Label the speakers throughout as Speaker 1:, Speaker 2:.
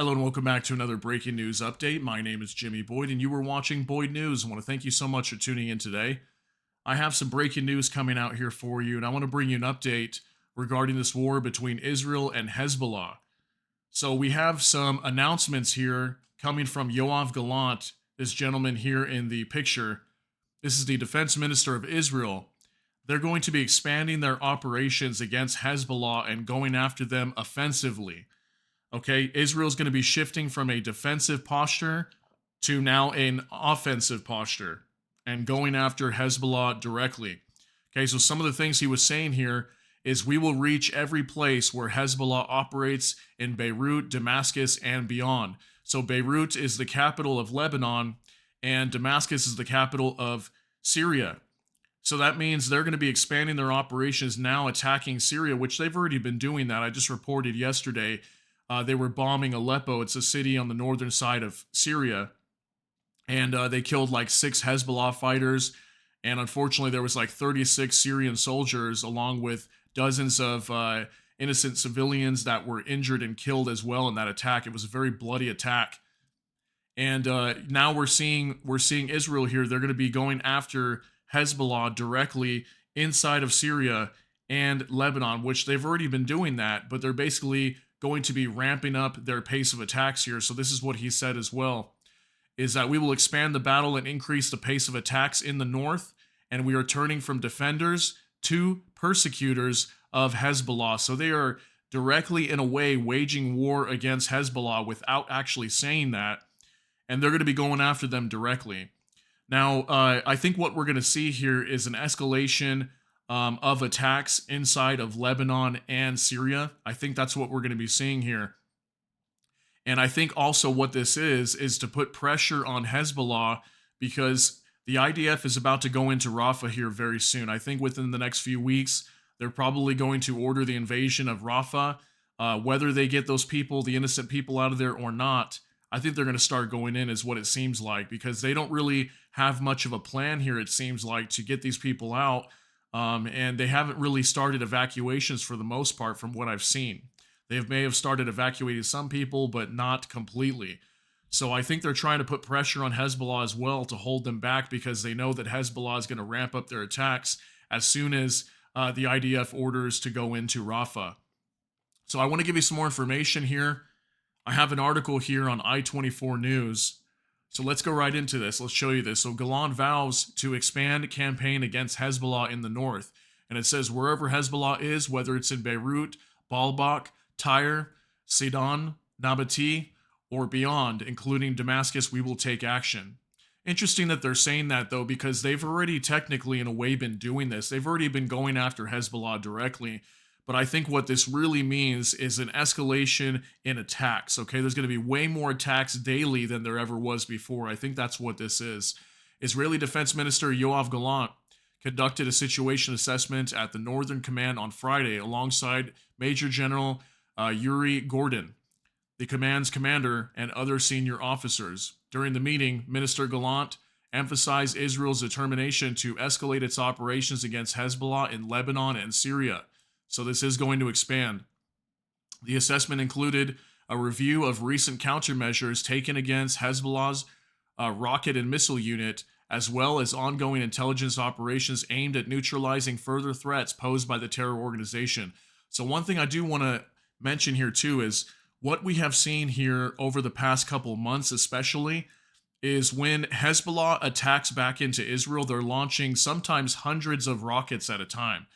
Speaker 1: Hello and welcome back to another breaking news update. My name is Jimmy Boyd and you were watching Boyd News. I want to thank you so much for tuning in today. I have some breaking news coming out here for you, and I want to bring you an update regarding this war between Israel and Hezbollah. So we have some announcements here coming from Yoav Gallant, this gentleman here in the picture. This is the defense minister of Israel. They're going to be expanding their operations against Hezbollah and going after them offensively. Okay, Israel's going to be shifting from a defensive posture to now an offensive posture and going after Hezbollah directly. Okay, so some of the things he was saying here is we will reach every place where Hezbollah operates in Beirut, Damascus, and beyond. So Beirut is the capital of Lebanon, and Damascus is the capital of Syria. So that means they're going to be expanding their operations now, attacking Syria, which they've already been doing that. I just reported yesterday they were bombing Aleppo. It's a city on the northern side of Syria. And they killed like 6 Hezbollah fighters. And unfortunately, there was like 36 Syrian soldiers, along with dozens of innocent civilians that were injured and killed as well in that attack. It was a very bloody attack. And now we're seeing Israel here. They're going to be going after Hezbollah directly inside of Syria and Lebanon, which they've already been doing that, but they're basically going to be ramping up their pace of attacks here. So this is what he said as well, is that we will expand the battle and increase the pace of attacks in the north, and we are turning from defenders to persecutors of Hezbollah. So they are directly, in a way, waging war against Hezbollah without actually saying that, and they're going to be going after them directly. Now, I think what we're going to see here is an escalation of attacks inside of Lebanon and Syria. I think that's what we're going to be seeing here. And I think also what this is to put pressure on Hezbollah, because the IDF is about to go into Rafah here very soon. I think within the next few weeks, they're probably going to order the invasion of Rafah. Whether they get those people, the innocent people, out of there or not, I think they're going to start going in, is what it seems like, because they don't really have much of a plan here, it seems like, to get these people out. And they haven't really started evacuations for the most part from what I've seen. They may have started evacuating some people, but not completely. So I think they're trying to put pressure on Hezbollah as well to hold them back, because they know that Hezbollah is going to ramp up their attacks as soon as the IDF orders to go into Rafah. So I want to give you some more information here. I have an article here on I-24 News. So let's go right into this. Let's show you this. So Gallant vows to expand campaign against Hezbollah in the north. And it says wherever Hezbollah is, whether it's in Beirut, Baalbek, Tyre, Sidon, Nabatee, or beyond, including Damascus, we will take action. Interesting that they're saying that, though, because they've already technically, in a way, been doing this. They've already been going after Hezbollah directly. But I think what this really means is an escalation in attacks, okay? There's going to be way more attacks daily than there ever was before. I think that's what this is. Israeli Defense Minister Yoav Gallant conducted a situation assessment at the Northern Command on Friday alongside Major General Yuri Gordon, the command's commander, and other senior officers. During the meeting, Minister Gallant emphasized Israel's determination to escalate its operations against Hezbollah in Lebanon and Syria. So this is going to expand. The assessment included a review of recent countermeasures taken against Hezbollah's rocket and missile unit, as well as ongoing intelligence operations aimed at neutralizing further threats posed by the terror organization. So one thing I do want to mention here too is what we have seen here over the past couple months especially is when Hezbollah attacks back into Israel, they're launching sometimes hundreds of rockets at a time.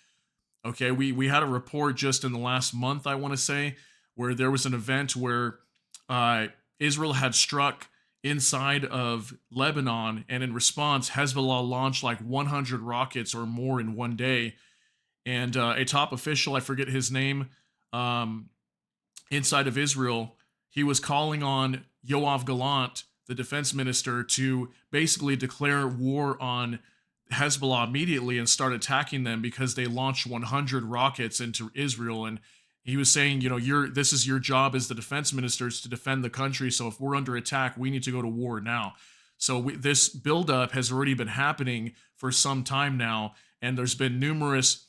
Speaker 1: Okay, we had a report just in the last month, I want to say, where there was an event where Israel had struck inside of Lebanon, and in response, Hezbollah launched like 100 rockets or more in one day. And a top official, I forget his name, inside of Israel, he was calling on Yoav Gallant, the defense minister, to basically declare war on Hezbollah immediately and start attacking them because they launched 100 rockets into Israel. And he was saying, you know, this is your job as the defense ministers to defend the country. So if we're under attack, we need to go to war now. So this buildup has already been happening for some time now, and there's been numerous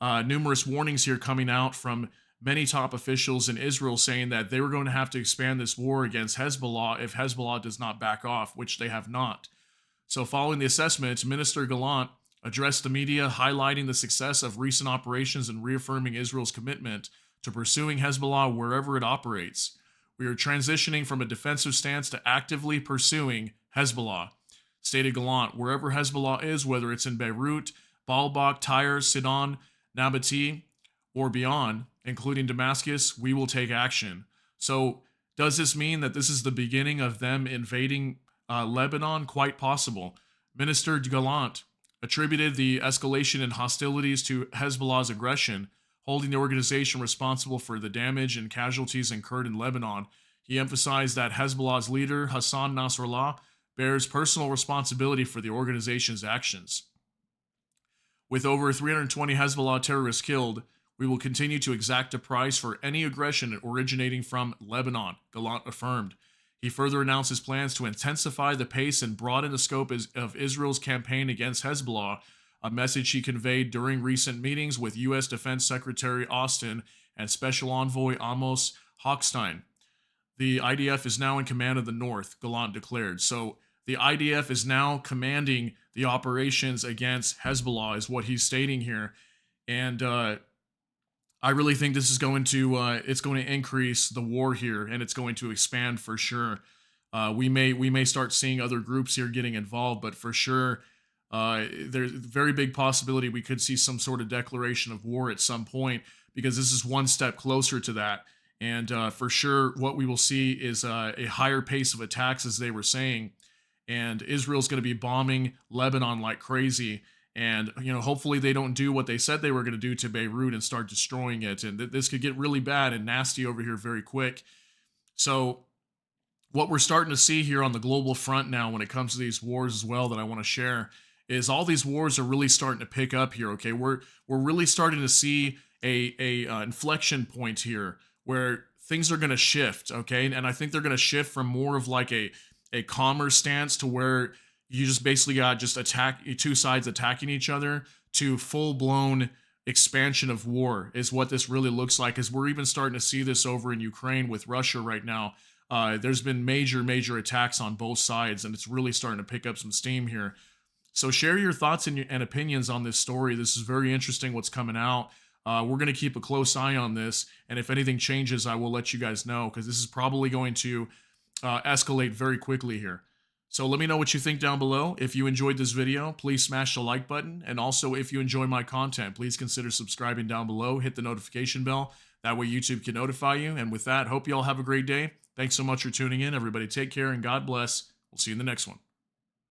Speaker 1: warnings here coming out from many top officials in Israel saying that they were going to have to expand this war against Hezbollah if Hezbollah does not back off, which they have not. So, following the assessment, Minister Gallant addressed the media, highlighting the success of recent operations and reaffirming Israel's commitment to pursuing Hezbollah wherever it operates. We are transitioning from a defensive stance to actively pursuing Hezbollah, stated Gallant. Wherever Hezbollah is, whether it's in Beirut, Baalbek, Tyre, Sidon, Nabatee, or beyond, including Damascus, we will take action. So, does this mean that this is the beginning of them invading Lebanon? Quite possible. Minister Gallant attributed the escalation in hostilities to Hezbollah's aggression, holding the organization responsible for the damage and casualties incurred in Lebanon. He emphasized that Hezbollah's leader, Hassan Nasrallah, bears personal responsibility for the organization's actions. With over 320 Hezbollah terrorists killed, we will continue to exact a price for any aggression originating from Lebanon, Gallant affirmed. He further announced his plans to intensify the pace and broaden the scope of Israel's campaign against Hezbollah, a message he conveyed during recent meetings with U.S. Defense Secretary Austin and Special Envoy Amos Hochstein. The IDF is now in command of the North, Gallant declared. So the IDF is now commanding the operations against Hezbollah, is what he's stating here. And I really think this is going to it's going to increase the war here, and it's going to expand for sure. We may start seeing other groups here getting involved, but for sure, there's a very big possibility we could see some sort of declaration of war at some point, because this is one step closer to that. And for sure, what we will see is a higher pace of attacks, as they were saying, and Israel's going to be bombing Lebanon like crazy. And, hopefully they don't do what they said they were going to do to Beirut and start destroying it. And this could get really bad and nasty over here very quick. So what we're starting to see here on the global front now when it comes to these wars as well that I want to share is all these wars are really starting to pick up here, okay? We're really starting to see a inflection point here where things are going to shift, okay? And I think they're going to shift from more of like a commerce stance to where you just basically got just two sides attacking each other to full-blown expansion of war is what this really looks like, as we're even starting to see this over in Ukraine with Russia right now. There's been major attacks on both sides, and it's really starting to pick up some steam here. So share your thoughts and opinions on this story. This is very interesting what's coming out. We're going to keep a close eye on this, and if anything changes, I will let you guys know, because this is probably going to escalate very quickly here. So let me know what you think down below. If you enjoyed this video, please smash the like button. And also, if you enjoy my content, please consider subscribing down below. Hit the notification bell. That way YouTube can notify you. And with that, hope you all have a great day. Thanks so much for tuning in. Everybody take care and God bless. We'll see you in the next one.